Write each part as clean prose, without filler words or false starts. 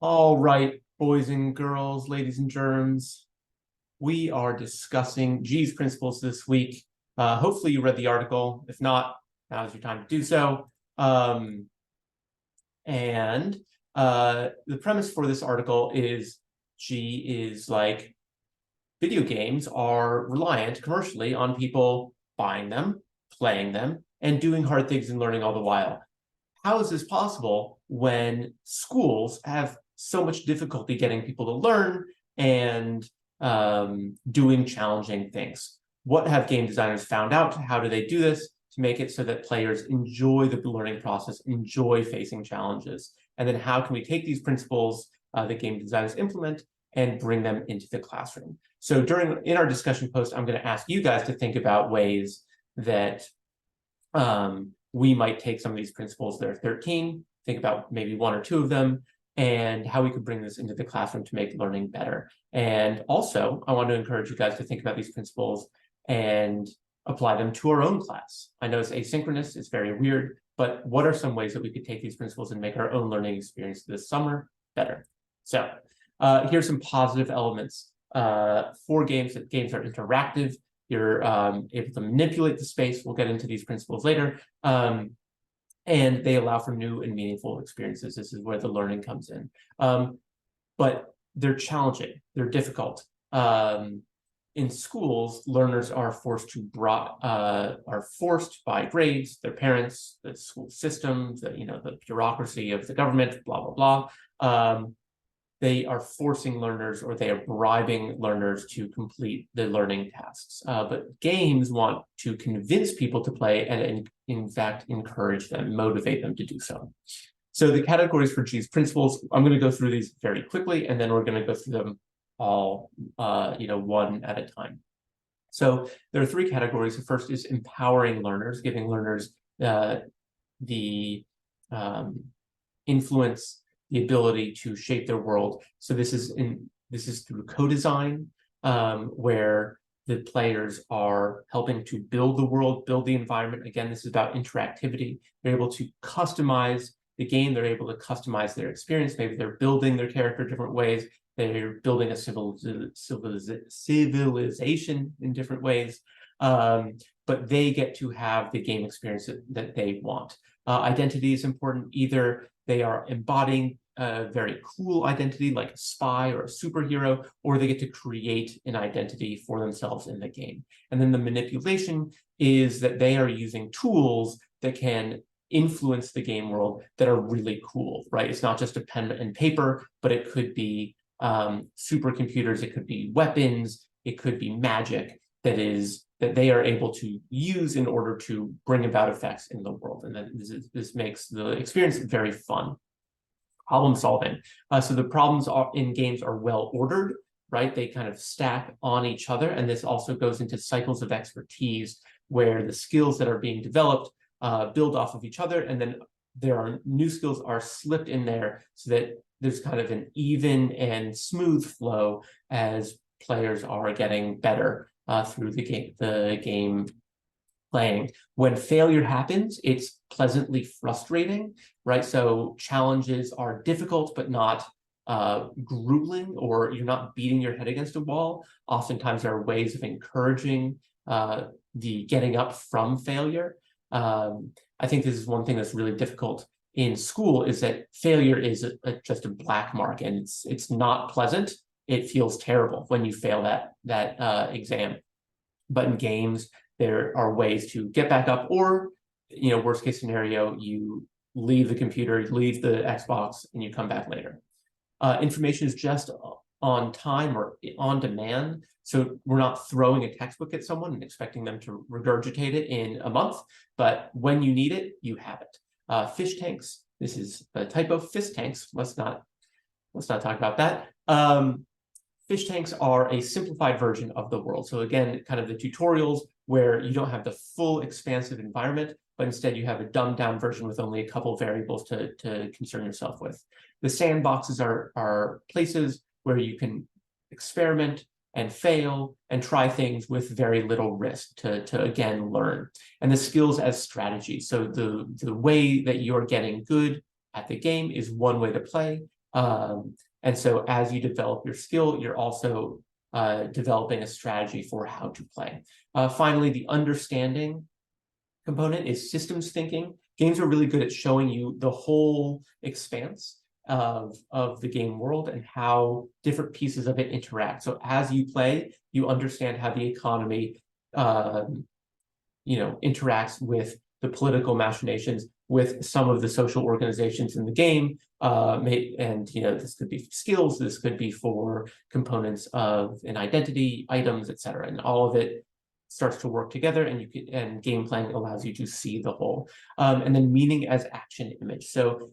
All right, boys and girls, ladies and germs, we are discussing G's principles this week. Hopefully you read the article. If not, now's your time to do so. And the premise for this article is G is like video games are reliant commercially on people buying them, playing them, and doing hard things and learning all the while. How is this possible when schools have so much difficulty getting people to learn and doing challenging things? What have game designers found out? How do they do this to make it so that players enjoy the learning process, enjoy facing challenges? And then how can we take these principles that game designers implement and bring them into the classroom? So in our discussion post, I'm going to ask you guys to think about ways that we might take some of these principles. There are 13, think about maybe one or two of them, and how we could bring this into the classroom to make learning better. And also, I want to encourage you guys to think about these principles and apply them to our own class. I know it's asynchronous, it's very weird, but what are some ways that we could take these principles and make our own learning experience this summer better? So here's some positive elements for games. That games are interactive. You're able to manipulate the space. We'll get into these principles later. And they allow for new and meaningful experiences. This is where the learning comes in. But they're challenging. They're difficult. In schools, learners are forced by grades, their parents, the school systems, the bureaucracy of the government, blah, blah, blah. They are forcing learners, or they are bribing learners to complete the learning tasks. But games want to convince people to play and in fact, encourage them, motivate them to do so. So the categories for G's principles, I'm going to go through these very quickly, and then we're going to go through them all, one at a time. So there are three categories. The first is empowering learners, giving learners the influence, the ability to shape their world. So this is through co-design, where the players are helping to build the world, build the environment. Again, this is about interactivity. They're able to customize the game. They're able to customize their experience. Maybe they're building their character different ways. They're building a civilization in different ways. But they get to have the game experience that they want. Identity is important. Either they are embodying a very cool identity like a spy or a superhero, or they get to create an identity for themselves in the game. And then the manipulation is that they are using tools that can influence the game world that are really cool, right? It's not just a pen and paper, but it could be supercomputers, it could be weapons, it could be magic that they are able to use in order to bring about effects in the world. And then this makes the experience very fun. Problem solving. So the problems in games are well ordered, right? They kind of stack on each other. And this also goes into cycles of expertise where the skills that are being developed build off of each other. And then there are new skills are slipped in there so that there's kind of an even and smooth flow as players are getting better through the game playing. When failure happens, it's pleasantly frustrating, right? So challenges are difficult, but not grueling, or you're not beating your head against a wall. Oftentimes there are ways of encouraging the getting up from failure. I think this is one thing that's really difficult in school, is that failure is just a black mark, and it's not pleasant. It feels terrible when you fail that exam. But in games, there are ways to get back up, or, worst case scenario, you leave the computer, you leave the Xbox, and you come back later. Information is just on time or on demand. So we're not throwing a textbook at someone and expecting them to regurgitate it in a month, but when you need it, you have it. Fish tanks, this is a typo, fish tanks, let's not talk about that. Fish tanks are a simplified version of the world. So again, kind of the tutorials where you don't have the full expansive environment, but instead you have a dumbed down version with only a couple variables to concern yourself with. The sandboxes are places where you can experiment and fail and try things with very little risk to again learn. And the skills as strategy. So the way that you're getting good at the game is one way to play. And so as you develop your skill, you're also developing a strategy for how to play. Finally, the understanding component is systems thinking. Games are really good at showing you the whole expanse of the game world and how different pieces of it interact. So as you play, you understand how the economy interacts with the political machinations, with some of the social organizations in the game. And this could be skills, this could be for components of an identity, items, etc. And all of it starts to work together, and game playing allows you to see the whole. And then meaning as action image. So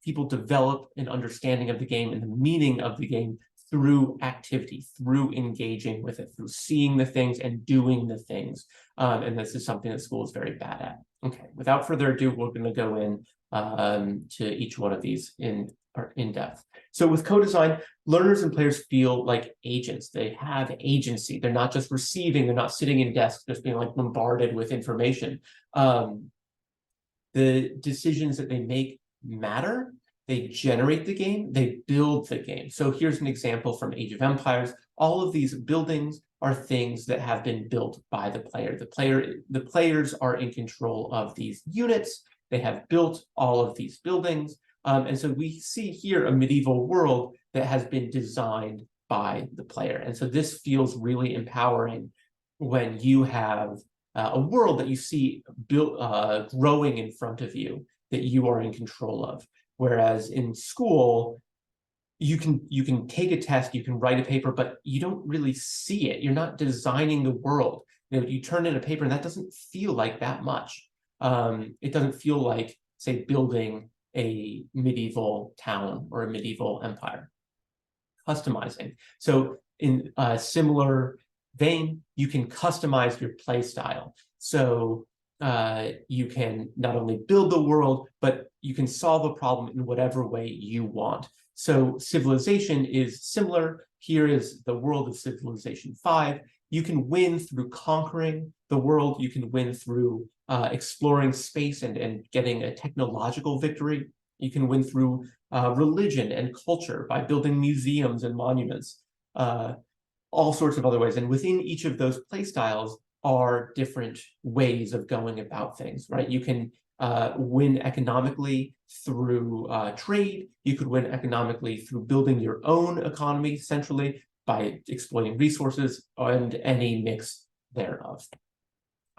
people develop an understanding of the game and the meaning of the game through activity, through engaging with it, through seeing the things and doing the things. And this is something that school is very bad at. Okay, without further ado, we're going to go in to each one of these in depth. So with co-design, learners and players feel like agents. They have agency. They're not just receiving, they're not sitting in desks, just being like bombarded with information. The decisions that they make matter. They generate the game, they build the game. So here's an example from Age of Empires. All of these buildings are things that have been built by the player. The players are in control of these units. They have built all of these buildings. And so we see here a medieval world that has been designed by the player. And so this feels really empowering when you have a world that you see built, growing in front of you that you are in control of. Whereas in school, you can take a test, you can write a paper, but you don't really see it. You're not designing the world. You turn in a paper and that doesn't feel like that much. It doesn't feel like, say, building a medieval town or a medieval empire. Customizing. So in a similar vein, you can customize your play style. So you can not only build the world, but you can solve a problem in whatever way you want. So Civilization is similar. Here is the world of Civilization 5. You can win through conquering the world. You can win through exploring space and getting a technological victory. You can win through religion and culture by building museums and monuments, all sorts of other ways. And within each of those play styles are different ways of going about things, right? You can win economically through trade. You could win economically through building your own economy centrally by exploiting resources and any mix thereof.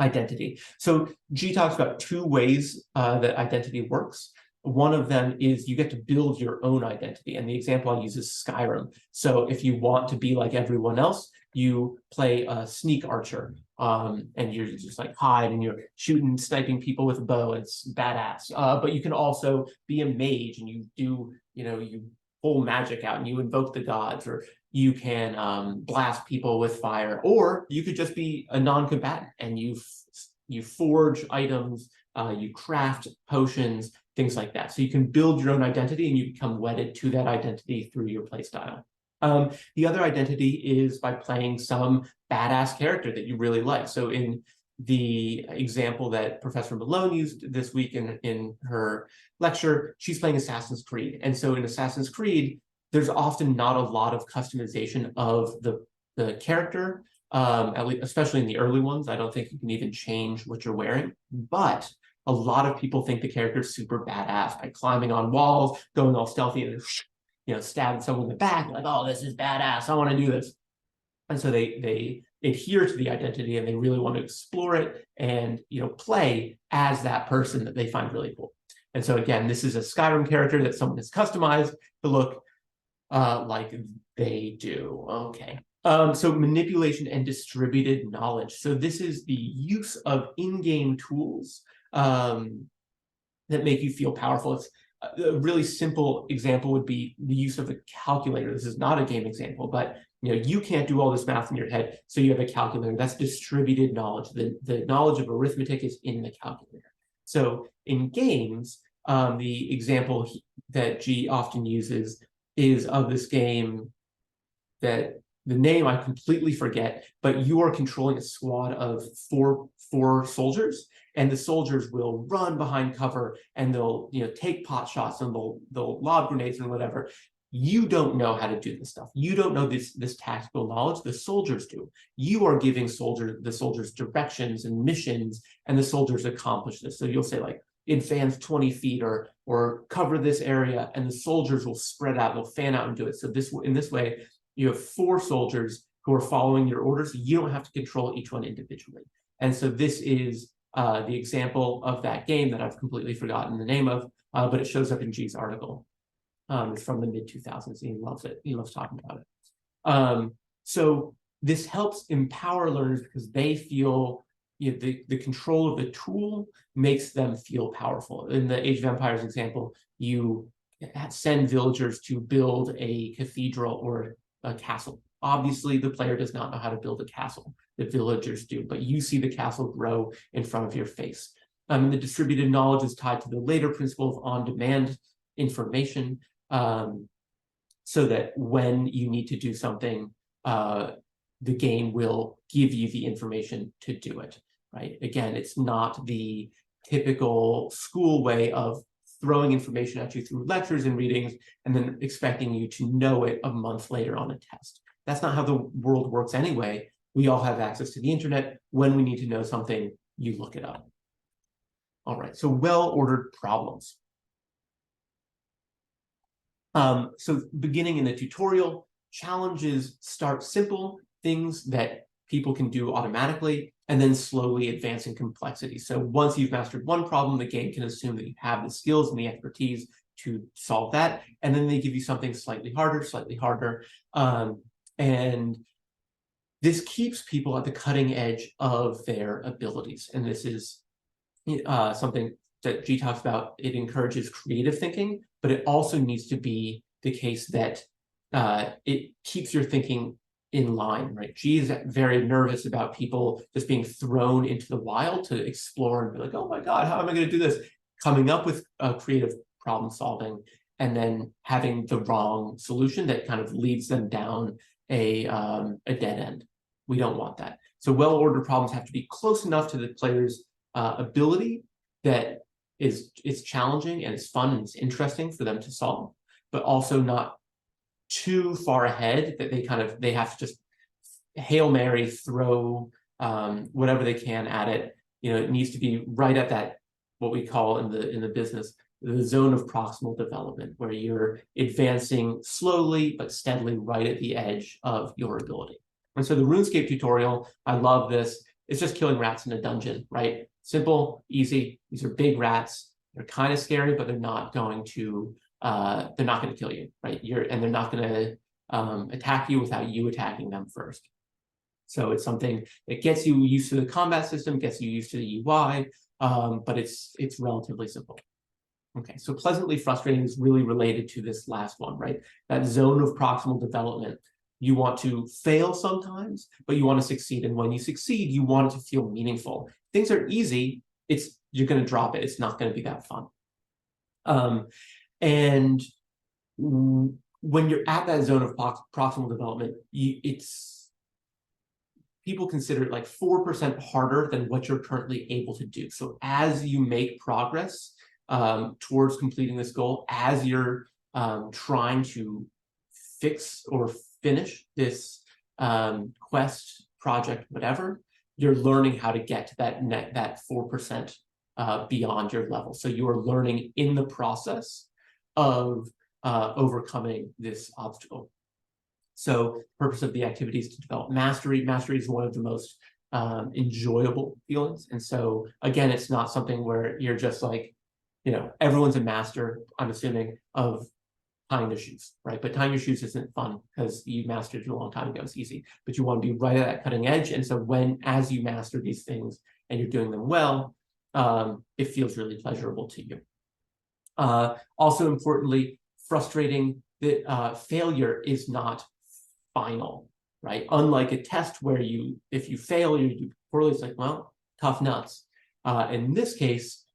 Identity. So G talks about two ways that identity works. One of them is you get to build your own identity. And the example I use is Skyrim. So if you want to be like everyone else, you play a sneak archer, and you're just like hide and you're shooting, sniping people with a bow. It's badass. But you can also be a mage and you do, you pull magic out and you invoke the gods, or you can blast people with fire, or you could just be a non-combatant and you forge items, you craft potions, things like that. So you can build your own identity and you become wedded to that identity through your playstyle. The other identity is by playing some badass character that you really like. So in the example that Professor Malone used this week in her lecture, she's playing Assassin's Creed. And so in Assassin's Creed, there's often not a lot of customization of the character, at least, especially in the early ones. I don't think you can even change what you're wearing. But a lot of people think the character is super badass by climbing on walls, going all stealthy, and stabbing someone in the back, like, oh, this is badass, I want to do this. And so they adhere to the identity and they really want to explore it and play as that person that they find really cool. And so again, this is a Skyrim character that someone has customized to look like they do. Okay. So manipulation and distributed knowledge. So this is the use of in-game tools that make you feel powerful. It's a really simple example would be the use of a calculator. This is not a game example, but you can't do all this math in your head, so you have a calculator. That's distributed knowledge. The knowledge of arithmetic is in the calculator. So in games, the example that G often uses is of this game that the name I completely forget, but you are controlling a squad of four soldiers, and the soldiers will run behind cover and they'll take pot shots and they'll lob grenades and whatever. You don't know how to do this stuff. You don't know this tactical knowledge. The soldiers do. You are giving the soldiers directions and missions, and the soldiers accomplish this. So you'll say like, advance 20 feet or cover this area, and the soldiers will spread out, they'll fan out and do it. So in this way, you have 4 soldiers who are following your orders. You don't have to control each one individually. And so this is the example of that game that I've completely forgotten the name of, but it shows up in G's article. It's from the mid-2000s, and he loves it. He loves talking about it. So this helps empower learners because they feel the control of the tool makes them feel powerful. In the Age of Empires example, you send villagers to build a cathedral or a castle. Obviously, the player does not know how to build a castle. The villagers do, but you see the castle grow in front of your face. The distributed knowledge is tied to the later principle of on-demand information, so that when you need to do something, the game will give you the information to do it, right? Again, it's not the typical school way of throwing information at you through lectures and readings and then expecting you to know it a month later on a test. That's not how the world works anyway. We all have access to the internet. When we need to know something, you look it up. All right, so well-ordered problems. So beginning in the tutorial, challenges start simple, things that people can do automatically, and then slowly advance in complexity. So once you've mastered one problem, the game can assume that you have the skills and the expertise to solve that, and then they give you something slightly harder. And this keeps people at the cutting edge of their abilities. And this is something that G talks about. It encourages creative thinking, but it also needs to be the case that it keeps your thinking in line, right? G is very nervous about people just being thrown into the wild to explore and be like, oh my God, how am I going to do this? Coming up with creative problem solving and then having the wrong solution that kind of leads them down a dead end. We don't want that. So well-ordered problems have to be close enough to the player's ability that it's challenging and it's fun and it's interesting for them to solve, but also not too far ahead that they have to just Hail Mary throw whatever they can at it. It needs to be right at that, what we call in the business, the zone of proximal development, where you're advancing slowly but steadily right at the edge of your ability. And so the RuneScape tutorial, I love this. It's just killing rats in a dungeon, right? Simple, easy. These are big rats. They're kind of scary, but they're not going to kill you, right? And they're not going to attack you without you attacking them first. So it's something that gets you used to the combat system, gets you used to the UI, but it's relatively simple. Okay, so pleasantly frustrating is really related to this last one, right? That zone of proximal development. You want to fail sometimes, but you want to succeed. And when you succeed, you want it to feel meaningful. Things are easy, you're going to drop it. It's not going to be that fun. And when you're at that zone of proximal development, people consider it like 4% harder than what you're currently able to do. So as you make progress towards completing this goal, as you're trying to fix or finish this quest, project, whatever, you're learning how to get to that 4% beyond your level. So you're learning in the process of overcoming this obstacle. So the purpose of the activity is to develop mastery. Mastery is one of the most enjoyable feelings. And so again, it's not something where you're just like, everyone's a master, I'm assuming, of tying their shoes, right? But tying your shoes isn't fun because you mastered it a long time ago. It's easy, but you want to be right at that cutting edge. And so as you master these things and you're doing them well, it feels really pleasurable to you. Also importantly, frustrating that failure is not final, right? Unlike a test where if you fail, you do poorly, it's like, well, tough nuts. In this case,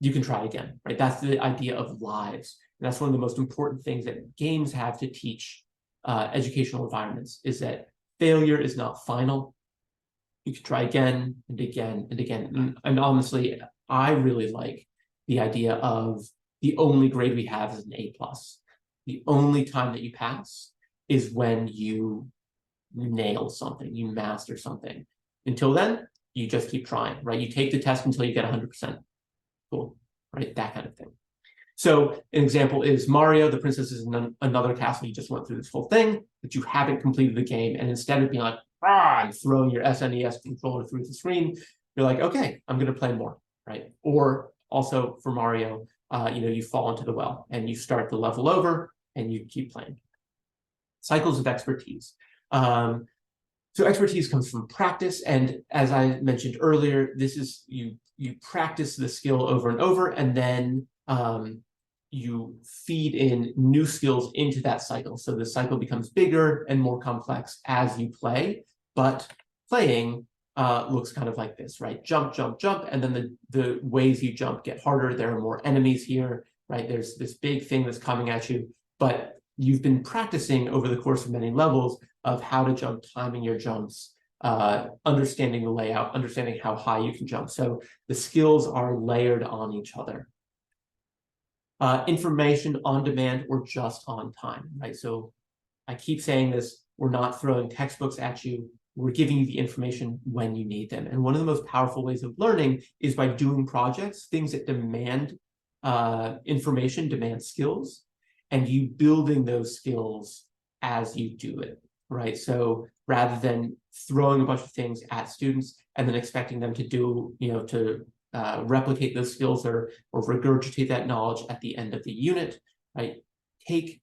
you can try again, right? That's the idea of lives. And that's one of the most important things that games have to teach educational environments is that failure is not final. You can try again and again and again. And honestly, I really like the idea of the only grade we have is an A+. The only time that you pass is when you nail something, you master something. Until then, you just keep trying, right? You take the test until you get 100%. Cool, right? That kind of thing. So an example is Mario, the princess is in another castle. You just went through this whole thing, but you haven't completed the game. And instead of being like, and throwing your SNES controller through the screen, you're like, okay, I'm going to play more, right? Or also for Mario, you fall into the well and you start the level over and you keep playing. Cycles of expertise. So expertise comes from practice, and as I mentioned earlier, this is you practice the skill over and over, and then you feed in new skills into that cycle. So the cycle becomes bigger and more complex as you play, but playing looks kind of like this, right? Jump, jump, jump, and then the ways you jump get harder. There are more enemies here, right? There's this big thing that's coming at you, but you've been practicing over the course of many levels of how to jump, timing your jumps, understanding the layout, understanding how high you can jump. So the skills are layered on each other. Information on demand or just on time, right? So I keep saying this, we're not throwing textbooks at you, we're giving you the information when you need them. And one of the most powerful ways of learning is by doing projects, things that demand information, demand skills, and you building those skills as you do it, right? So rather than throwing a bunch of things at students and then expecting them to do, to replicate those skills or regurgitate that knowledge at the end of the unit, right? Take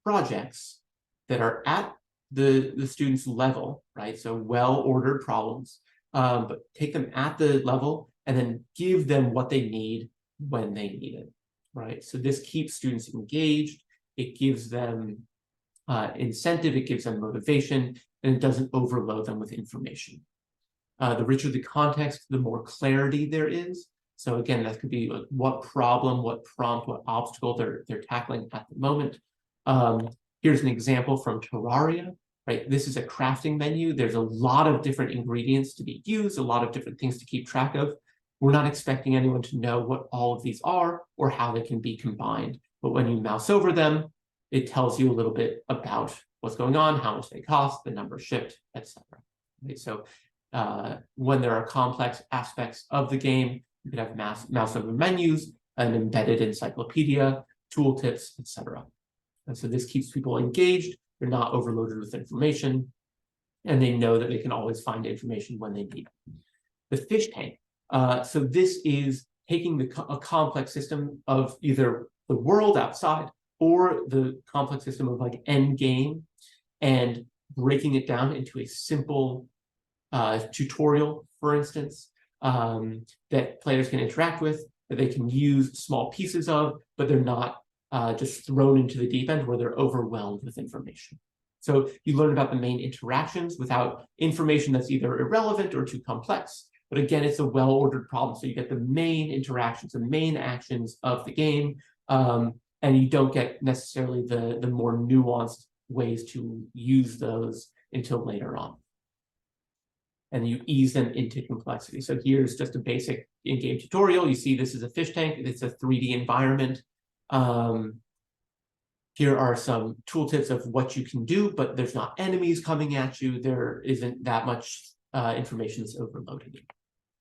projects that are at the student's level, right? So well-ordered problems, but take them at the level and then give them what they need when they need it, right? So this keeps students engaged. It gives them incentive, it gives them motivation, and it doesn't overload them with information. The richer the context, the more clarity there is. So again, that could be like what problem, what prompt, what obstacle they're tackling at the moment. Here's an example from Terraria, right? This is a crafting menu. There's a lot of different ingredients to be used, a lot of different things to keep track of. We're not expecting anyone to know what all of these are or how they can be combined. But when you mouse over them, it tells you a little bit about what's going on, how much they cost, the number shipped, etc. Okay, so when there are complex aspects of the game, you could have mouse over menus, an embedded encyclopedia, tooltips, etc. And so this keeps people engaged. They're not overloaded with information, and they know that they can always find information when they need it. The fish tank. So this is taking a complex system of either the world outside or the complex system of like end game and breaking it down into a simple tutorial, for instance, that players can interact with, that they can use small pieces of, but they're not just thrown into the deep end where they're overwhelmed with information. So you learn about the main interactions without information that's either irrelevant or too complex. But again, it's a well-ordered problem. So you get the main interactions, the main actions of the game, and you don't get necessarily the more nuanced ways to use those until later on. And you ease them into complexity. So here's just a basic in-game tutorial. You see this is a fish tank. It's a 3D environment. Here are some tooltips of what you can do, but there's not enemies coming at you. There isn't that much information that's overloaded.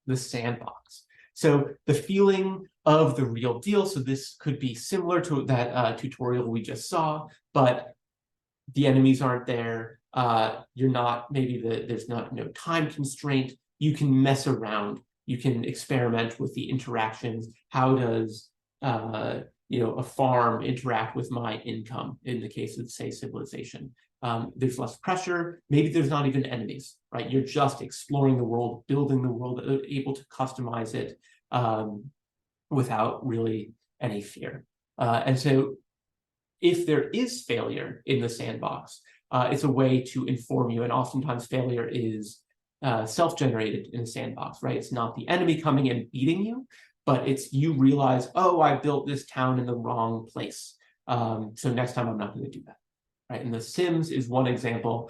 The sandbox. So the feeling of the real deal. So this could be similar to that tutorial we just saw, but the enemies aren't there. You're not, there's not no time constraint. You can mess around. You can experiment with the interactions. How does a farm interact with my income in the case of, say, civilization? There's less pressure. Maybe there's not even enemies, right? You're just exploring the world, building the world, able to customize it without really any fear. And so if there is failure in the sandbox, it's a way to inform you. And oftentimes failure is self-generated in a sandbox, right? It's not the enemy coming and beating you, but it's you realize, oh, I built this town in the wrong place. So next time I'm not going to do that. right? And The Sims is one example.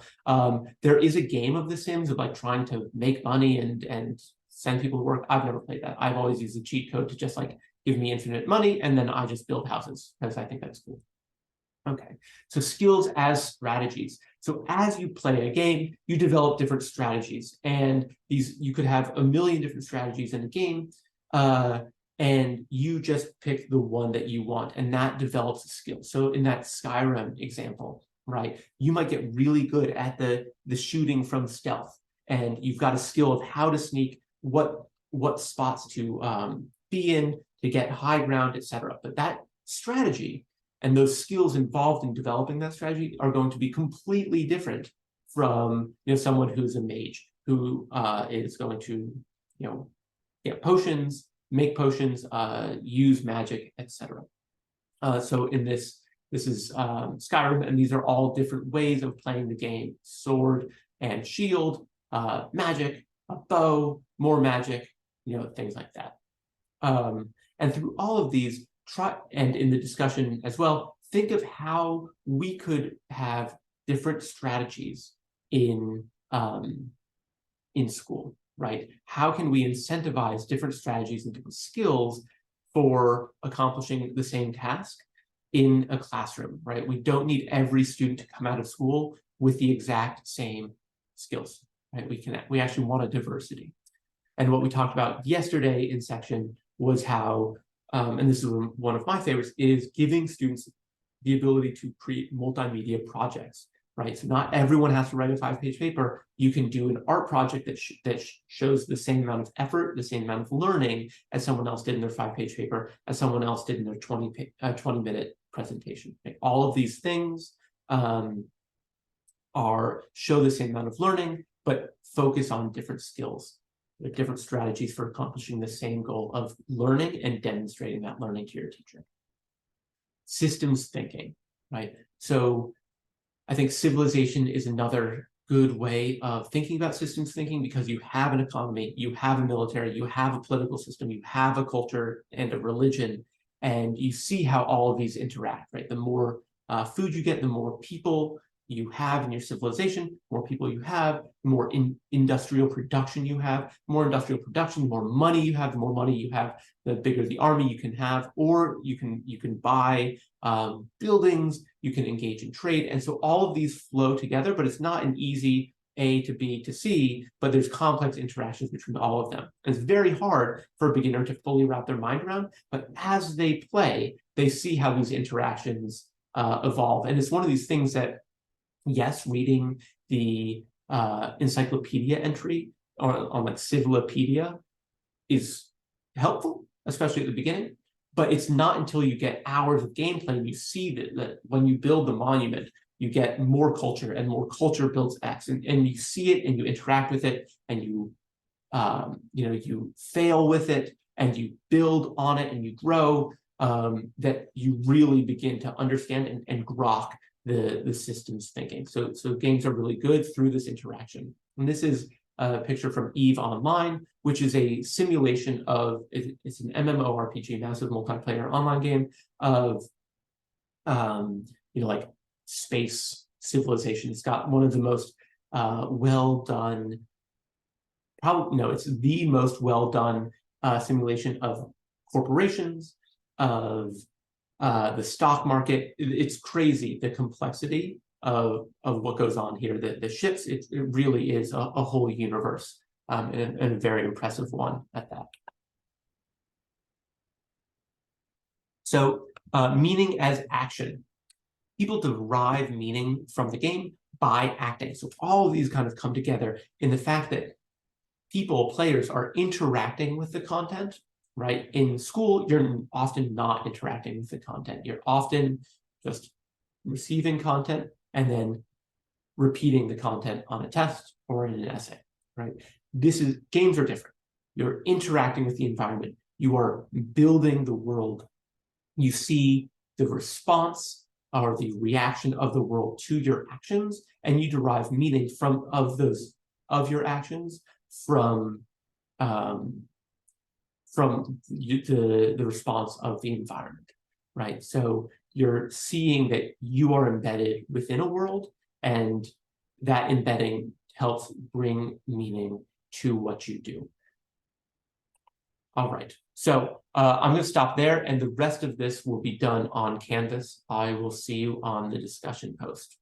There is a game of The Sims of like trying to make money and send people to work. I've never played that. I've always used the cheat code to just like give me infinite money, and then I just build houses because I think that's cool. Okay, so skills as strategies. So as you play a game, you develop different strategies, and these you could have a million different strategies in a game, and you just pick the one that you want, and that develops a skill. So in that Skyrim example, right, you might get really good at the shooting from stealth, and you've got a skill of how to sneak, what spots to be in to get high ground, etc. But that strategy and those skills involved in developing that strategy are going to be completely different from someone who's a mage who is going to get potions, make potions, use magic, etc. So in this is Skyrim, and these are all different ways of playing the game: sword and shield, magic, a bow, more magic, things like that. And through all of these, and in the discussion as well, think of how we could have different strategies in school, right? How can we incentivize different strategies and different skills for accomplishing the same task in a classroom, right? We don't need every student to come out of school with the exact same skills, right? We actually want a diversity. And what we talked about yesterday in section was how, and this is one of my favorites, is giving students the ability to create multimedia projects, right? So not everyone has to write a 5-page paper. You can do an art project that shows the same amount of effort, the same amount of learning as someone else did in their 5-page paper, as someone else did in their 20-minute presentation. Right? All of these things show the same amount of learning, but focus on different skills, different strategies for accomplishing the same goal of learning and demonstrating that learning to your teacher. Systems thinking, right? So I think civilization is another good way of thinking about systems thinking, because you have an economy, you have a military, you have a political system, you have a culture and a religion, and you see how all of these interact, right? The more food you get, the more people you have in your civilization, more people you have, more industrial production you have, more industrial production, the more money you have, the more money you have, the bigger the army you can have, or you can buy buildings, you can engage in trade. And so all of these flow together, but it's not an easy A to B to C, but there's complex interactions between all of them. And it's very hard for a beginner to fully wrap their mind around, but as they play, they see how these interactions evolve. And it's one of these things that, yes, reading the encyclopedia entry on like Civilopedia is helpful, especially at the beginning, but it's not until you get hours of gameplay and you see that when you build the monument, you get more culture, and more culture builds X, and you see it and you interact with it, and you fail with it and you build on it and you grow, that you really begin to understand and grok the systems thinking. So games are really good through this interaction. And this is a picture from EVE Online, which is a simulation of, it's an MMORPG, massive multiplayer online game of, like space civilization. It's got one of the most well done, it's the most well done simulation of corporations, of the stock market. It's crazy, the complexity of what goes on here. The ships, it really is a whole universe, and a very impressive one at that. So meaning as action. People derive meaning from the game by acting. So all of these kind of come together in the fact that players are interacting with the content, right? In school, you're often not interacting with the content. You're often just receiving content and then repeating the content on a test or in an essay, right? Games are different. You're interacting with the environment. You are building the world. You see the response or the reaction of the world to your actions, and you derive meaning of your actions from the response of the environment, right? So you're seeing that you are embedded within a world, and that embedding helps bring meaning to what you do. All right, so I'm going to stop there, and the rest of this will be done on Canvas. I will see you on the discussion post.